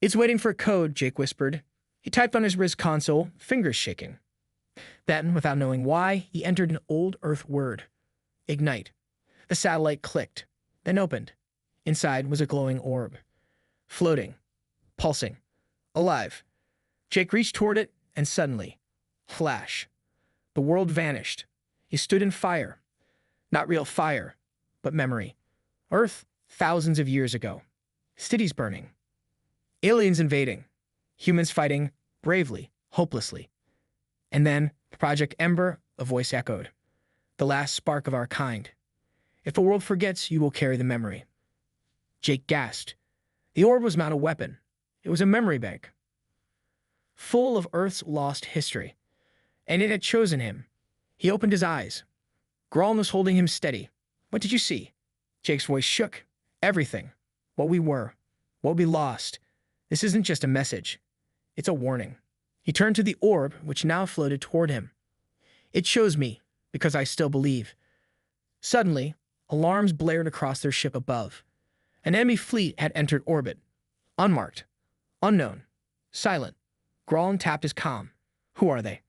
"It's waiting for a code," Jake whispered. He typed on his wrist console, fingers shaking. Then, without knowing why, he entered an old Earth word. Ignite. The satellite clicked, then opened. Inside was a glowing orb. Floating. Pulsing. Alive. Jake reached toward it, and suddenly, flash. The world vanished. He stood in fire. Not real fire, but memory. Earth, thousands of years ago. Cities burning. Aliens invading. Humans fighting, bravely, hopelessly. And then, Project Ember, a voice echoed. The last spark of our kind. If the world forgets, you will carry the memory. Jake gasped. The orb was not a weapon. It was a memory bank. Full of Earth's lost history. And it had chosen him. He opened his eyes. Graln was holding him steady. "What did you see?" Jake's voice shook. "Everything. What we were. What we lost. This isn't just a message. It's a warning." He turned to the orb, which now floated toward him. "It shows me, because I still believe." Suddenly, alarms blared across their ship above. An enemy fleet had entered orbit. Unmarked. Unknown. Silent. Graln tapped his comm. "Who are they?"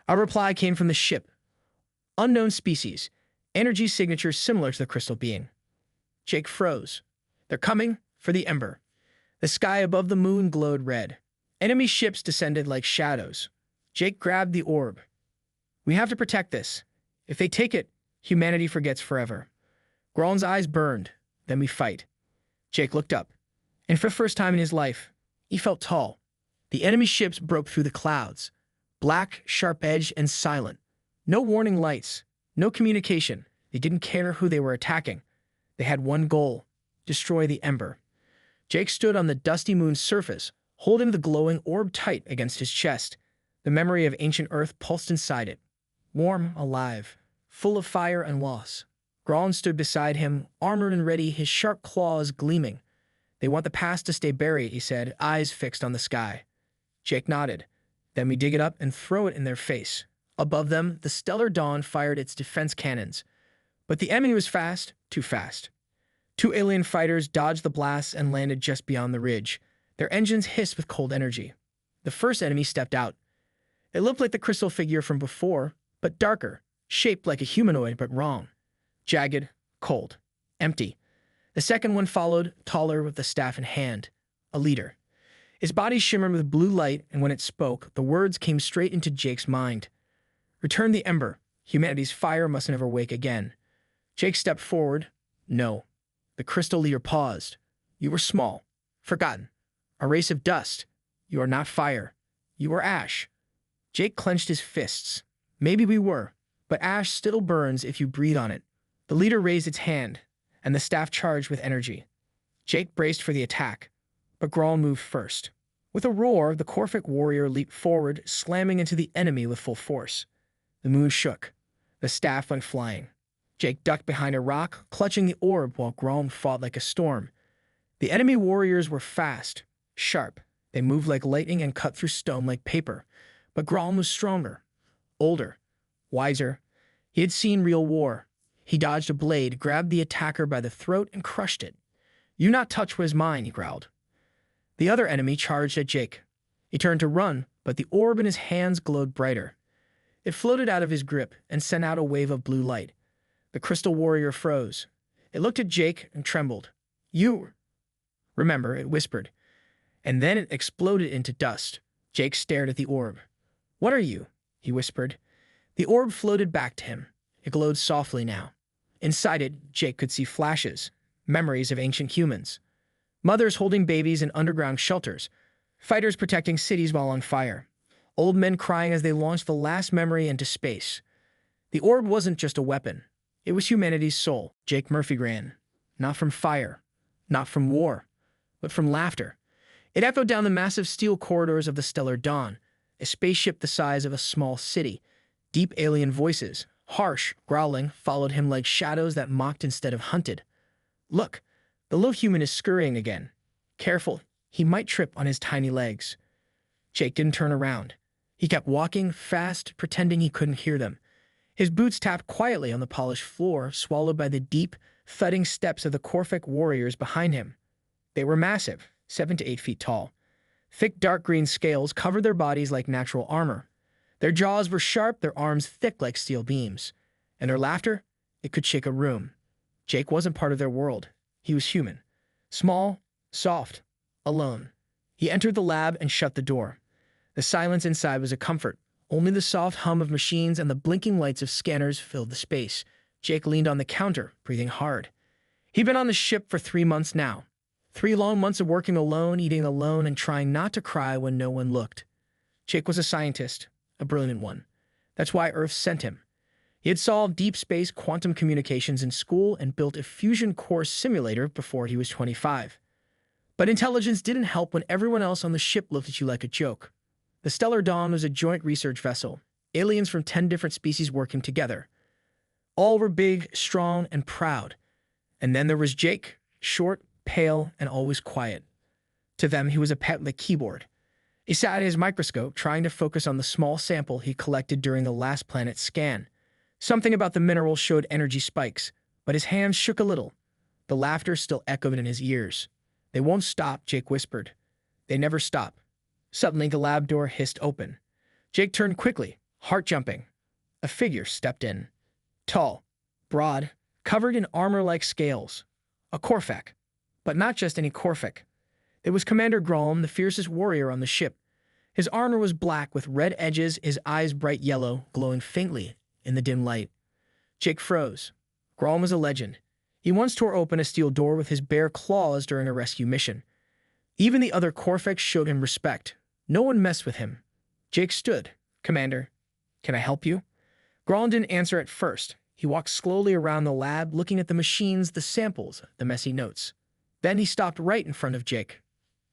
A reply came from the ship. "Unknown species. Energy signature similar to the crystal being." Jake froze. "They're coming for the Ember." The sky above the moon glowed red. Enemy ships descended like shadows. Jake grabbed the orb. "We have to protect this. If they take it, humanity forgets forever." Graln's eyes burned. "Then we fight." Jake looked up, and for the first time in his life, he felt tall. The enemy ships broke through the clouds. Black, sharp-edged, and silent. No warning lights. No communication. They didn't care who they were attacking. They had one goal: destroy the Ember. Jake stood on the dusty moon's surface, holding the glowing orb tight against his chest. The memory of ancient Earth pulsed inside it. Warm, alive, full of fire and loss. Graln stood beside him, armored and ready, his sharp claws gleaming. "They want the past to stay buried," he said, eyes fixed on the sky. Jake nodded. "Then we dig it up and throw it in their face." Above them, the stellar dawn fired its defense cannons. But the enemy was fast, too fast. Two alien fighters dodged the blasts and landed just beyond the ridge. Their engines hissed with cold energy. The first enemy stepped out. It looked like the crystal figure from before, but darker, shaped like a humanoid, but wrong. Jagged, cold, empty. The second one followed, taller, with the staff in hand. A leader. His body shimmered with blue light, and when it spoke, the words came straight into Jake's mind. "Return the Ember. Humanity's fire must never wake again." Jake stepped forward. "No." The crystal leader paused. "You were small. Forgotten. A race of dust. You are not fire. You are ash." Jake clenched his fists. "Maybe we were, but ash still burns if you breathe on it." The leader raised its hand, and the staff charged with energy. Jake braced for the attack, but Graln moved first. With a roar, the Corphic warrior leaped forward, slamming into the enemy with full force. The moon shook. The staff went flying. Jake ducked behind a rock, clutching the orb while Graln fought like a storm. The enemy warriors were fast, sharp. They moved like lightning and cut through stone like paper. But Graln was stronger, older, wiser. He had seen real war. He dodged a blade, grabbed the attacker by the throat, and crushed it. "You not touch what is mine," he growled. The other enemy charged at Jake. He turned to run, but the orb in his hands glowed brighter. It floated out of his grip and sent out a wave of blue light. The crystal warrior froze. It looked at Jake and trembled. "You..." "Remember," it whispered. And then it exploded into dust. Jake stared at the orb. "What are you?" he whispered. The orb floated back to him. It glowed softly now. Inside it, Jake could see flashes, memories of ancient humans. Mothers holding babies in underground shelters. Fighters protecting cities while on fire. Old men crying as they launched the last memory into space. The orb wasn't just a weapon. It was humanity's soul. Jake Murphy ran. Not from fire. Not from war. But from laughter. It echoed down the massive steel corridors of the stellar dawn. A spaceship the size of a small city. Deep alien voices, harsh, growling, followed him like shadows that mocked instead of hunted. "Look, the little human is scurrying again. Careful, he might trip on his tiny legs." Jake didn't turn around. He kept walking, fast, pretending he couldn't hear them. His boots tapped quietly on the polished floor, swallowed by the deep, thudding steps of the Corphic warriors behind him. They were massive, 7 to 8 feet tall. Thick dark green scales covered their bodies like natural armor. Their jaws were sharp, their arms thick like steel beams. And their laughter, it could shake a room. Jake wasn't part of their world. He was human. Small, soft, alone. He entered the lab and shut the door. The silence inside was a comfort. Only the soft hum of machines and the blinking lights of scanners filled the space. Jake leaned on the counter, breathing hard. He'd been on the ship for 3 months now. 3 long months of working alone, eating alone, and trying not to cry when no one looked. Jake was a scientist, a brilliant one. That's why Earth sent him. He had solved deep space quantum communications in school and built a fusion core simulator before he was 25. But intelligence didn't help when everyone else on the ship looked at you like a joke. The Stellar Dawn was a joint research vessel, aliens from 10 different species working together. All were big, strong, and proud. And then there was Jake, short, pale, and always quiet. To them, he was a pet with a keyboard. He sat at his microscope, trying to focus on the small sample he collected during the last planet scan. Something about the mineral showed energy spikes, but his hands shook a little. The laughter still echoed in his ears. "They won't stop," Jake whispered. "They never stop." Suddenly, the lab door hissed open. Jake turned quickly, heart jumping. A figure stepped in. Tall, broad, covered in armor-like scales. A Corvac. But not just any Corvac. It was Commander Grom, the fiercest warrior on the ship. His armor was black with red edges, his eyes bright yellow, glowing faintly in the dim light. Jake froze. Grom was a legend. He once tore open a steel door with his bare claws during a rescue mission. Even the other Corvacs showed him respect. No one messed with him. Jake stood. "Commander, can I help you?" Grom didn't answer at first. He walked slowly around the lab, looking at the machines, the samples, the messy notes. Then he stopped right in front of Jake.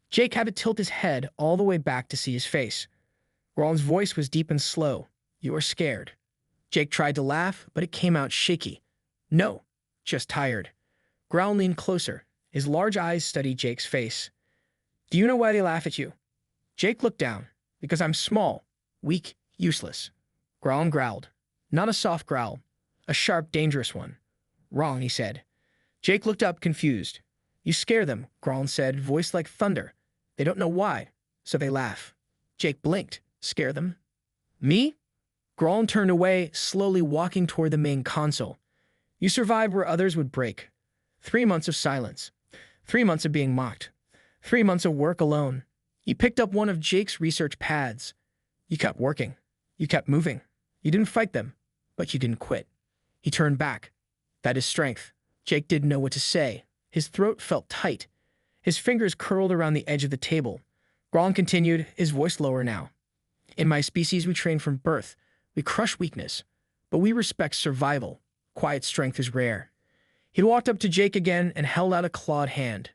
Jake had to tilt his head all the way back to see his face. Grom's voice was deep and slow. "You are scared." Jake tried to laugh, but it came out shaky. "No, just tired." Grom leaned closer. His large eyes studied Jake's face. "Do you know why they laugh at you?" Jake looked down. "Because I'm small, weak, useless." Grom growled. Not a soft growl. A sharp, dangerous one. "Wrong," he said. Jake looked up, confused. "You scare them," Grom said, voice like thunder. "They don't know why, so they laugh." Jake blinked. "Scare them?" "Me?" Grom turned away, slowly walking toward the main console. "You survived where others would break. 3 months of silence. 3 months of being mocked. 3 months of work alone. You picked up one of Jake's research pads. You kept working. You kept moving. You didn't fight them, but you didn't quit." He turned back. That is strength. Jake didn't know what to say. His throat felt tight. His fingers curled around the edge of the table. Grom continued, his voice lower now. "In my species, we train from birth. We crush weakness. But we respect survival. Quiet strength is rare." He walked up to Jake again and held out a clawed hand.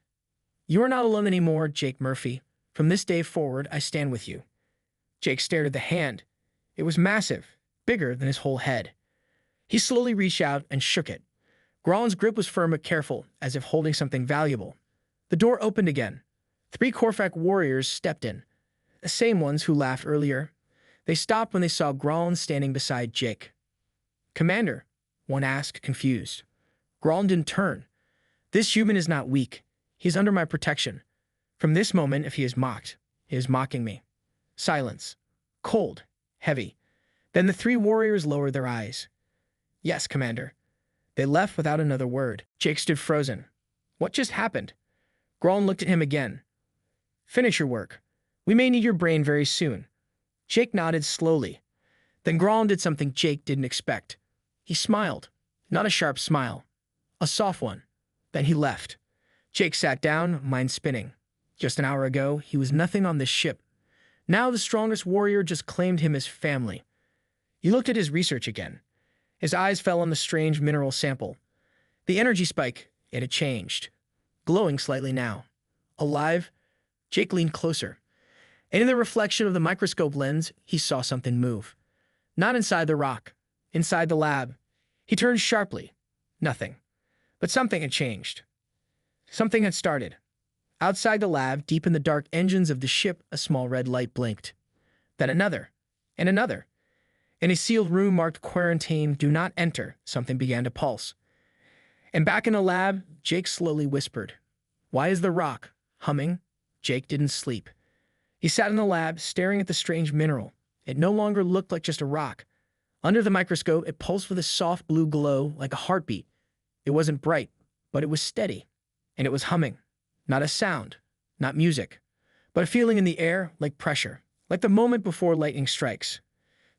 "You are not alone anymore, Jake Murphy. From this day forward, I stand with you." Jake stared at the hand. It was massive, bigger than his whole head. He slowly reached out and shook it. Grom's grip was firm but careful, as if holding something valuable. The door opened again. 3 Corvac warriors stepped in. The same ones who laughed earlier. They stopped when they saw Grom standing beside Jake. "Commander," one asked, confused. Grom didn't turn. "This human is not weak. He is under my protection. From this moment, if he is mocked, he is mocking me." Silence. Cold. Heavy. Then the 3 warriors lowered their eyes. "Yes, Commander." They left without another word. Jake stood frozen. What just happened? Grom looked at him again. "Finish your work. We may need your brain very soon." Jake nodded slowly. Then Grom did something Jake didn't expect. He smiled. Not a sharp smile. A soft one. Then he left. Jake sat down, mind spinning. Just an hour ago, he was nothing on this ship. Now the strongest warrior just claimed him as family. He looked at his research again. His eyes fell on the strange mineral sample. The energy spike, it had changed. Glowing slightly now. Alive? Jake leaned closer. And in the reflection of the microscope lens, he saw something move. Not inside the rock. Inside the lab. He turned sharply. Nothing. But something had changed. Something had started. Outside the lab, deep in the dark engines of the ship, a small red light blinked. Then another. And another. In a sealed room marked quarantine, do not enter, something began to pulse. And back in the lab, Jake slowly whispered, "Why is the rock humming? Jake didn't sleep. He sat in the lab, staring at the strange mineral. It no longer looked like just a rock. Under the microscope, it pulsed with a soft blue glow like a heartbeat. It wasn't bright, but it was steady. And it was humming. Not a sound, not music, but a feeling in the air like pressure, like the moment before lightning strikes.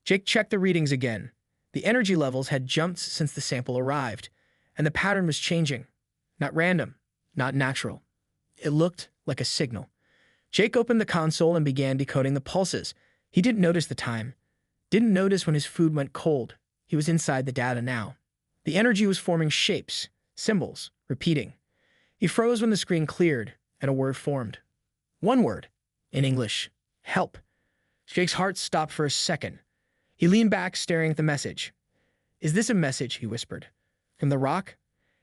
Jake checked the readings again. The energy levels had jumped since the sample arrived, and the pattern was changing. Not random, not natural. It looked like a signal. Jake opened the console and began decoding the pulses. He didn't notice the time. Didn't notice when his food went cold. He was inside the data now. The energy was forming shapes, symbols, repeating. He froze when the screen cleared and a word formed. One word, in English, help. Jake's heart stopped for a second. He leaned back, staring at the message. Is this a message, he whispered. From the rock?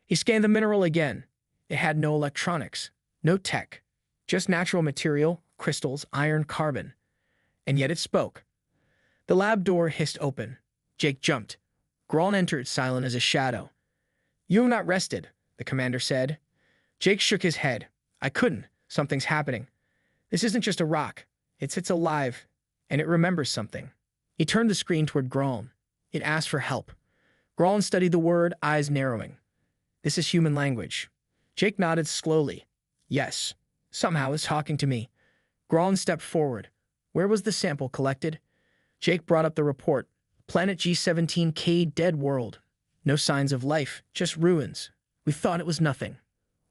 He scanned the mineral again. It had no electronics, no tech, just natural material, crystals, iron, carbon. And yet it spoke. The lab door hissed open. Jake jumped. Grawn entered, silent as a shadow. You have not rested, the commander said. Jake shook his head. I couldn't. Something's happening. This isn't just a rock. It's alive, and it remembers something. He turned the screen toward Grawn. It asked for help. Grawn studied the word, eyes narrowing. This is human language. Jake nodded slowly. Yes. Somehow it's talking to me. Grawn stepped forward. Where was the sample collected? Jake brought up the report. Planet G17K, dead world. No signs of life, just ruins. We thought it was nothing.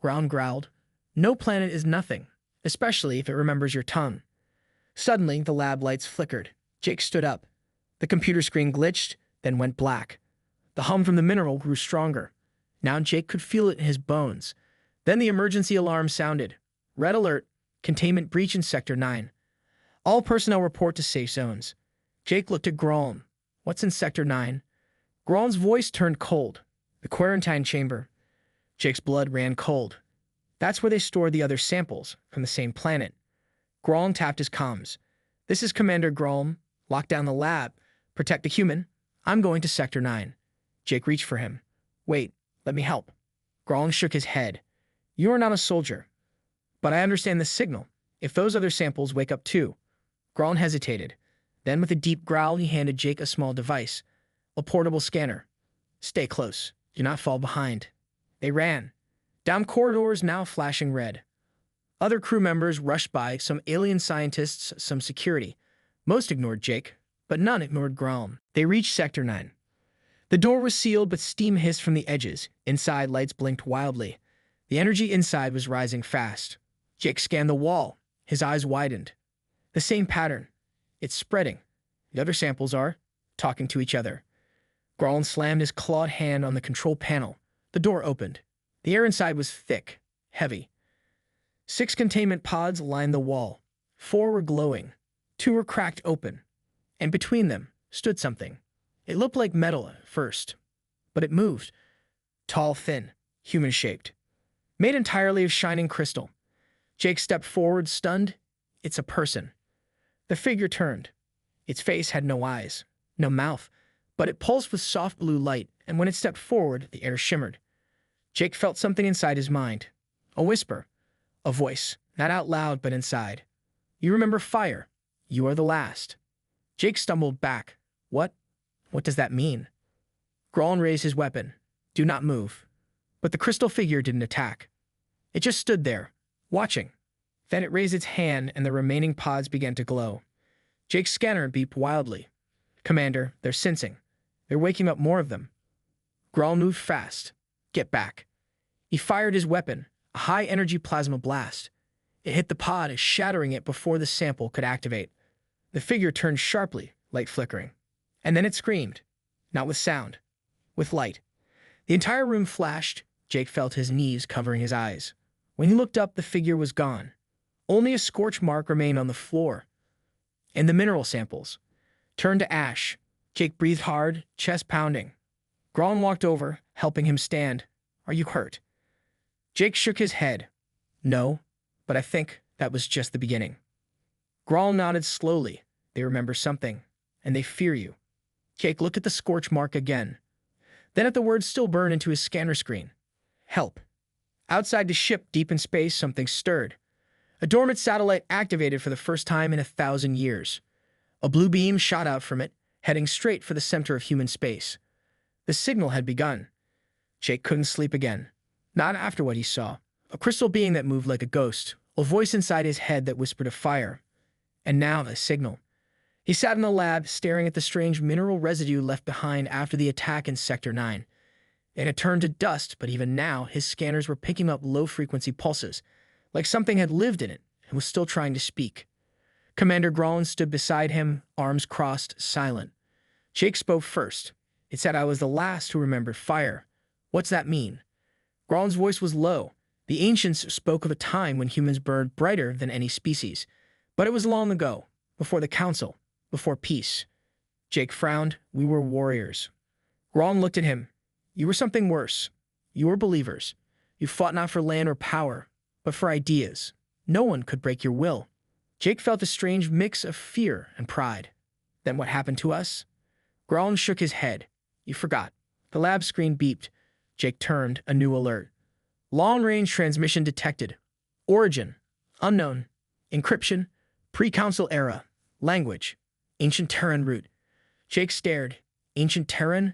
Grawn growled. No planet is nothing, especially if it remembers your tongue. Suddenly, the lab lights flickered. Jake stood up. The computer screen glitched, then went black. The hum from the mineral grew stronger. Now Jake could feel it in his bones. Then the emergency alarm sounded. Red alert. Containment breach in Sector 9. All personnel report to safe zones. Jake looked at Grawn. What's in Sector 9? Grawn's voice turned cold. The quarantine chamber. Jake's blood ran cold. That's where they stored the other samples from the same planet. Grawn tapped his comms. This is Commander Grawn. Lock down the lab. Protect the human. I'm going to Sector 9. Jake reached for him. Wait, let me help. Grawn shook his head. You are not a soldier. But I understand the signal. If those other samples wake up too. Grawn hesitated. Then with a deep growl, he handed Jake a small device. A portable scanner. Stay close. Do not fall behind. They ran. Down corridors now flashing red. Other crew members rushed by, some alien scientists, some security. Most ignored Jake, but none ignored Grawn. They reached Sector 9. The door was sealed, but steam hissed from the edges. Inside, lights blinked wildly. The energy inside was rising fast. Jake scanned the wall. His eyes widened. The same pattern. It's spreading. The other samples are talking to each other. Grawn slammed his clawed hand on the control panel. The door opened. The air inside was thick, heavy. 6 containment pods lined the wall. 4 were glowing. 2 were cracked open. And between them stood something. It looked like metal at first, but it moved. Tall, thin, human-shaped. Made entirely of shining crystal. Jake stepped forward, stunned. It's a person. The figure turned. Its face had no eyes, no mouth, but it pulsed with soft blue light, and when it stepped forward, the air shimmered. Jake felt something inside his mind. A whisper. A voice, not out loud, but inside. You remember fire. You are the last. Jake stumbled back. What? What does that mean? Grawn raised his weapon. Do not move. But the crystal figure didn't attack. It just stood there, watching. Then it raised its hand and the remaining pods began to glow. Jake's scanner beeped wildly. Commander, they're sensing. They're waking up more of them. Grawn moved fast. Get back. He fired his weapon, a high-energy plasma blast. It hit the pod, shattering it before the sample could activate. The figure turned sharply, light flickering. And then it screamed. Not with sound. With light. The entire room flashed. Jake felt his knees covering his eyes. When he looked up, the figure was gone. Only a scorch mark remained on the floor. And the mineral samples turned to ash. Jake breathed hard, chest pounding. Grawn walked over, helping him stand. Are you hurt? Jake shook his head. No, but I think that was just the beginning. Grawn nodded slowly. They remember something, and they fear you. Jake looked at the scorch mark again. Then at the words still burned into his scanner screen. Help. Outside the ship, deep in space, something stirred. A dormant satellite activated for the first time in 1,000 years. A blue beam shot out from it, heading straight for the center of human space. The signal had begun. Jake couldn't sleep again. Not after what he saw. A crystal being that moved like a ghost, a voice inside his head that whispered of fire. And now the signal. He sat in the lab, staring at the strange mineral residue left behind after the attack in Sector 9. It had turned to dust, but even now, his scanners were picking up low-frequency pulses, like something had lived in it and was still trying to speak. Commander Grolin stood beside him, arms crossed, silent. Jake spoke first. It said I was the last who remembered fire. What's that mean? Grolin's voice was low. The ancients spoke of a time when humans burned brighter than any species. But it was long ago, before the council, before peace. Jake frowned. We were warriors. Grolin looked at him. You were something worse. You were believers. You fought not for land or power, but for ideas. No one could break your will. Jake felt a strange mix of fear and pride. Then what happened to us? Grolin shook his head. You forgot. The lab screen beeped. Jake turned, a new alert. Long-range transmission detected. Origin. Unknown. Encryption. Pre-council era. Language. Ancient Terran root. Jake stared. Ancient Terran?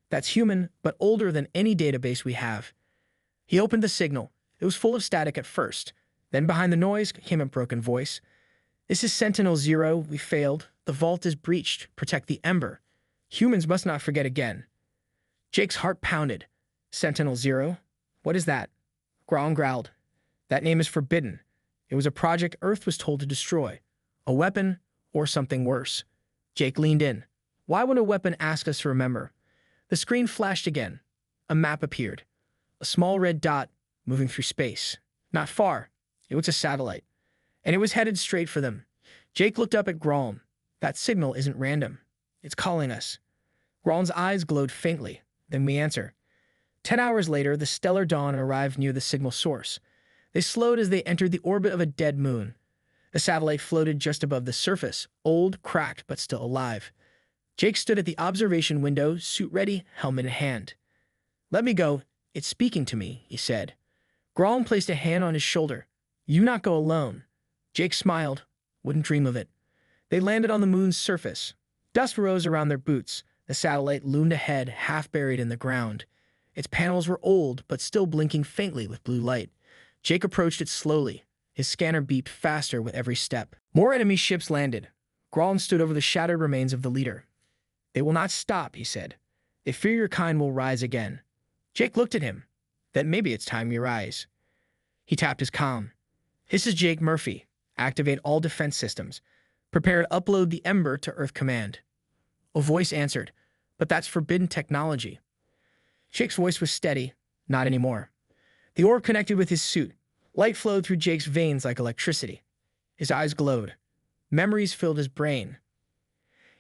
That's human, but older than any database we have. He opened the signal. It was full of static at first. Then behind the noise came a broken voice. This is Sentinel-0. We failed. The vault is breached. Protect the Ember. Humans must not forget again. Jake's heart pounded. Sentinel-0? What is that? Grolin growled. That name is forbidden. It was a project Earth was told to destroy. A weapon or something worse. Jake leaned in. Why would a weapon ask us to remember? The screen flashed again. A map appeared. A small red dot moving through space. Not far. It was a satellite. And it was headed straight for them. Jake looked up at Grolin. That signal isn't random. It's calling us. Grolin's eyes glowed faintly. Then we answer. 10 hours later, the stellar dawn arrived near the signal source. They slowed as they entered the orbit of a dead moon. The satellite floated just above the surface, old, cracked, but still alive. Jake stood at the observation window, suit ready, helmet in hand. Let me go. It's speaking to me, he said. Grolin placed a hand on his shoulder. You not go alone. Jake smiled. Wouldn't dream of it. They landed on the moon's surface. Dust rose around their boots. The satellite loomed ahead, half buried in the ground. Its panels were old, but still blinking faintly with blue light. Jake approached it slowly. His scanner beeped faster with every step. More enemy ships landed. Grolin stood over the shattered remains of the leader. They will not stop, he said. They fear your kind will rise again. Jake looked at him. Then maybe it's time you rise. He tapped his comm. This is Jake Murphy. Activate all defense systems. Prepare to upload the Ember to Earth Command. A voice answered, but that's forbidden technology. Jake's voice was steady. Not anymore. The orb connected with his suit. Light flowed through Jake's veins like electricity. His eyes glowed. Memories filled his brain.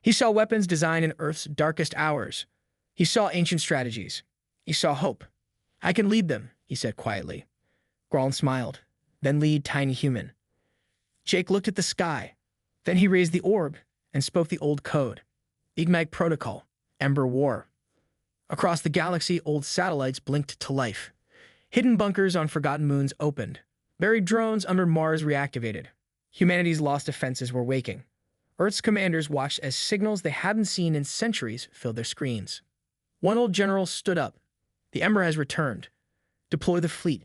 He saw weapons designed in Earth's darkest hours. He saw ancient strategies. He saw hope. I can lead them, he said quietly. Grolin smiled. Then lead tiny human. Jake looked at the sky. Then he raised the orb and spoke the old code. Ignite Protocol. Ember War. Across the galaxy, old satellites blinked to life. Hidden bunkers on forgotten moons opened. Buried drones under Mars reactivated. Humanity's lost defenses were waking. Earth's commanders watched as signals they hadn't seen in centuries filled their screens. One old general stood up. The Ember has returned. Deploy the fleet.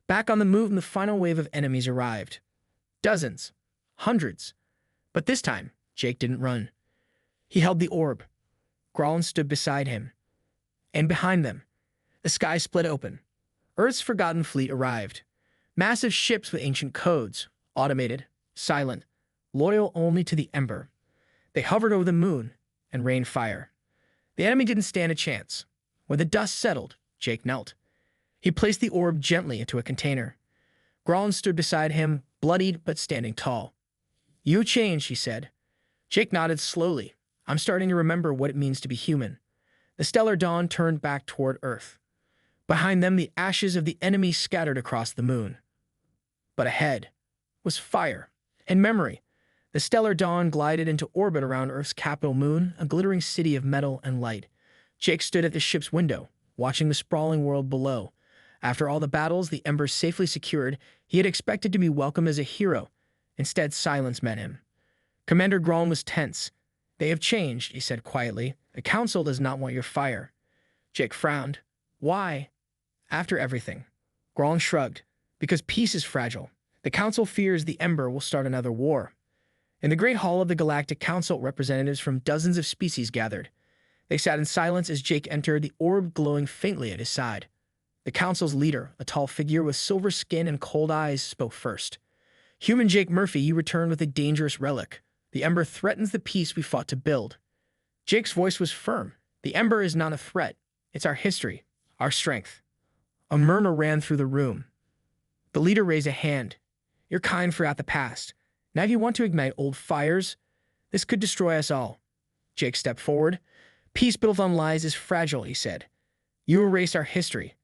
Back on the move, and the final wave of enemies arrived. Dozens. Hundreds. But this time, Jake didn't run. He held the orb. Grolin stood beside him. And behind them, the sky split open. Earth's forgotten fleet arrived. Massive ships with ancient codes, automated, silent, loyal only to the Ember. They hovered over the moon and rained fire. The enemy didn't stand a chance. When the dust settled, Jake knelt. He placed the orb gently into a container. Grolin stood beside him, bloodied but standing tall. You changed, he said. Jake nodded slowly. I'm starting to remember what it means to be human. The stellar dawn turned back toward Earth. Behind them, the ashes of the enemy scattered across the moon. But ahead was fire and memory. The stellar dawn glided into orbit around Earth's capital moon, a glittering city of metal and light. Jake stood at the ship's window, watching the sprawling world below. After all the battles the Ember safely secured, He had expected to be welcomed as a hero. Instead, silence met him. Commander Groln was tense. "They have changed," he said quietly. "The council does not want your fire." Jake frowned. "Why?" "After everything." Groln shrugged. "Because peace is fragile. The council fears the Ember will start another war." In the great hall of the Galactic Council, representatives from dozens of species gathered. They sat in silence as Jake entered, the orb glowing faintly at his side. The council's leader, a tall figure with silver skin and cold eyes, spoke first. "Human Jake Murphy, you returned with a dangerous relic. The Ember threatens the peace we fought to build." Jake's voice was firm. "The Ember is not a threat. It's our history, our strength." A murmur ran through the room. The leader raised a hand. "Your kind forgot the past. Now you want to ignite old fires? This could destroy us all." Jake stepped forward. "Peace built on lies is fragile," he said. "You erased our history.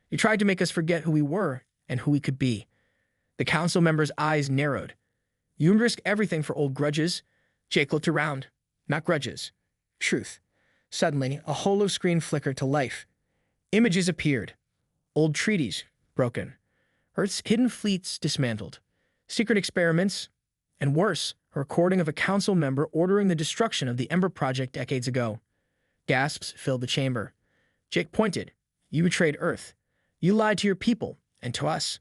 You tried to make us forget who we were and who we could be." The council members' eyes narrowed. "You risk everything for old grudges." Jake looked around. "Not grudges. Truth." Suddenly, a holo screen flickered to life. Images appeared. Old treaties, broken. Earth's hidden fleets dismantled. Secret experiments, and worse, a recording of a council member ordering the destruction of the Ember Project decades ago. Gasps filled the chamber. Jake pointed. "You betrayed Earth. You lied to your people, and to us."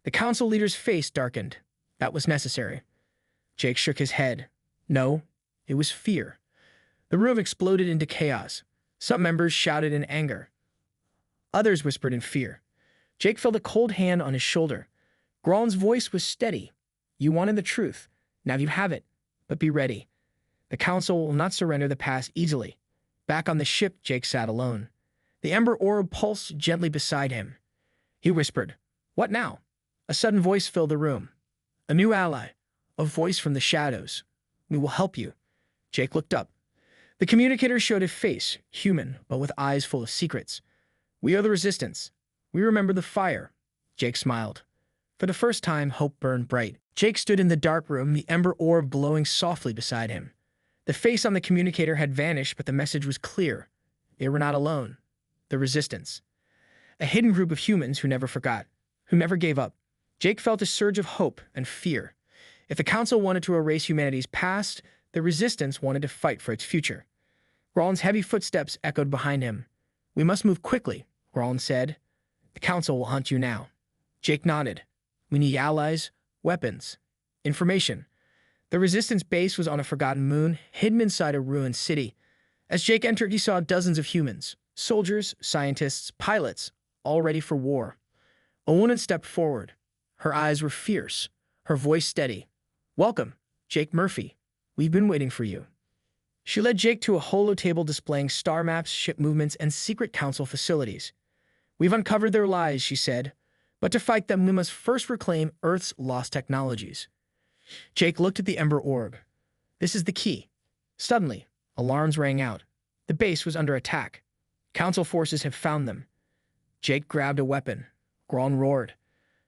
The council leader's face darkened. "That was necessary." Jake shook his head. "No, it was fear." The room exploded into chaos. Some members shouted in anger. Others whispered in fear. Jake felt a cold hand on his shoulder. Groln's voice was steady. "You wanted the truth. Now you have it. But be ready. The council will not surrender the past easily." Back on the ship, Jake sat alone. The Ember orb pulsed gently beside him. He whispered, "What now?" A sudden voice filled the room. "A new ally. A voice from the shadows. We will help you." Jake looked up. The communicator showed a face, human, but with eyes full of secrets. "We are the Resistance. We remember the fire." Jake smiled. For the first time, hope burned bright. Jake stood in the dark room, the Ember orb glowing softly beside him. The face on the communicator had vanished, but the message was clear. They were not alone. The Resistance. A hidden group of humans who never forgot, who never gave up. Jake felt a surge of hope and fear. If the Council wanted to erase humanity's past, the Resistance wanted to fight for its future. Groln's heavy footsteps echoed behind him. "We must move quickly," Groln said. "The Council will hunt you now." Jake nodded. "We need allies, weapons, information." The Resistance base was on a forgotten moon, hidden inside a ruined city. As Jake entered, he saw dozens of humans, soldiers, scientists, pilots, all ready for war. A woman stepped forward. Her eyes were fierce, her voice steady. "Welcome, Jake Murphy. We've been waiting for you." She led Jake to a holotable displaying star maps, ship movements, and secret council facilities. "We've uncovered their lies," she said. "But to fight them, we must first reclaim Earth's lost technologies." Jake looked at the Ember orb. "This is the key." Suddenly, alarms rang out. The base was under attack. "Council forces have found them." Jake grabbed a weapon. Groln roared.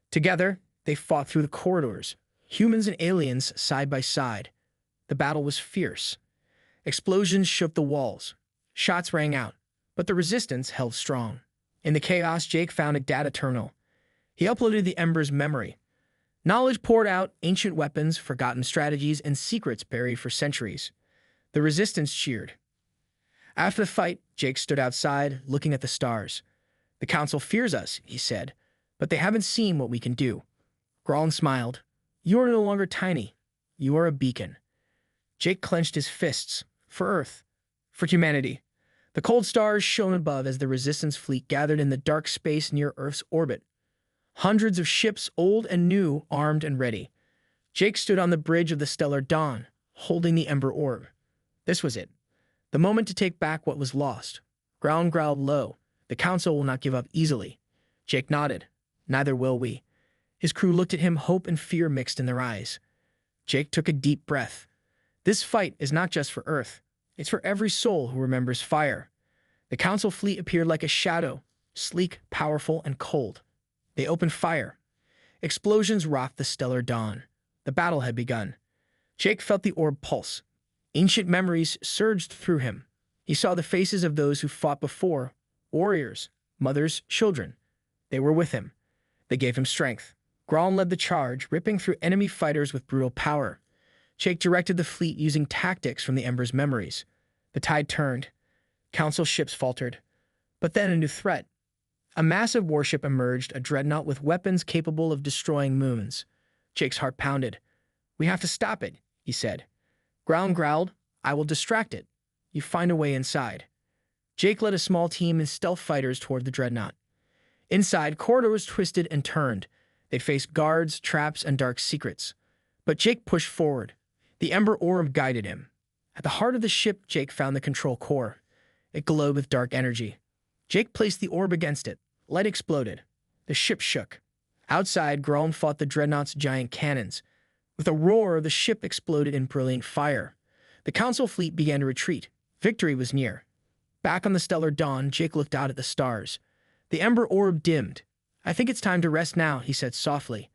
Together, they fought through the corridors, humans and aliens side by side. The battle was fierce. Explosions shook the walls. Shots rang out, but the Resistance held strong. In the chaos, Jake found a data terminal. He uploaded the Ember's memory. Knowledge poured out, ancient weapons, forgotten strategies, and secrets buried for centuries. The Resistance cheered. After the fight, Jake stood outside, looking at the stars. "The Council fears us," he said, "but they haven't seen what we can do." Groln smiled. "You are no longer tiny. You are a beacon." Jake clenched his fists. For Earth. For humanity. The cold stars shone above as the Resistance fleet gathered in the dark space near Earth's orbit. Hundreds of ships, old and new, armed and ready. Jake stood on the bridge of the stellar dawn, holding the Ember orb. This was it. The moment to take back what was lost. Groln growled low. "The Council will not give up easily." Jake nodded. "Neither will we." His crew looked at him, hope and fear mixed in their eyes. Jake took a deep breath. This fight is not just for Earth. It's for every soul who remembers fire. The Council fleet appeared like a shadow, sleek, powerful, and cold. They opened fire. Explosions rocked the stellar dawn. The battle had begun. Jake felt the orb pulse. Ancient memories surged through him. He saw the faces of those who fought before, warriors, mothers, children. They were with him. They gave him strength. Graln led the charge, ripping through enemy fighters with brutal power. Jake directed the fleet using tactics from the Ember's memories. The tide turned. Council ships faltered. But then a new threat. A massive warship emerged, a dreadnought with weapons capable of destroying moons. Jake's heart pounded. "We have to stop it," he said. Graln growled, "I will distract it. You find a way inside." Jake led a small team of stealth fighters toward the dreadnought. Inside, corridors twisted and turned. They faced guards, traps, and dark secrets. But Jake pushed forward. The Ember Orb guided him. At the heart of the ship, Jake found the control core. It glowed with dark energy. Jake placed the orb against it. Light exploded. The ship shook. Outside, Graln fought the dreadnought's giant cannons. With a roar, the ship exploded in brilliant fire. The Council fleet began to retreat. Victory was near. Back on the stellar dawn, Jake looked out at the stars. The Ember Orb dimmed. "I think it's time to rest now," he said softly.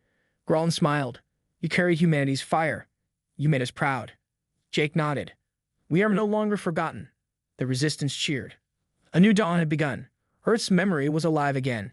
Graln smiled. "You carried humanity's fire. You made us proud." Jake nodded. "We are no longer forgotten." The resistance cheered. A new dawn had begun. Earth's memory was alive again.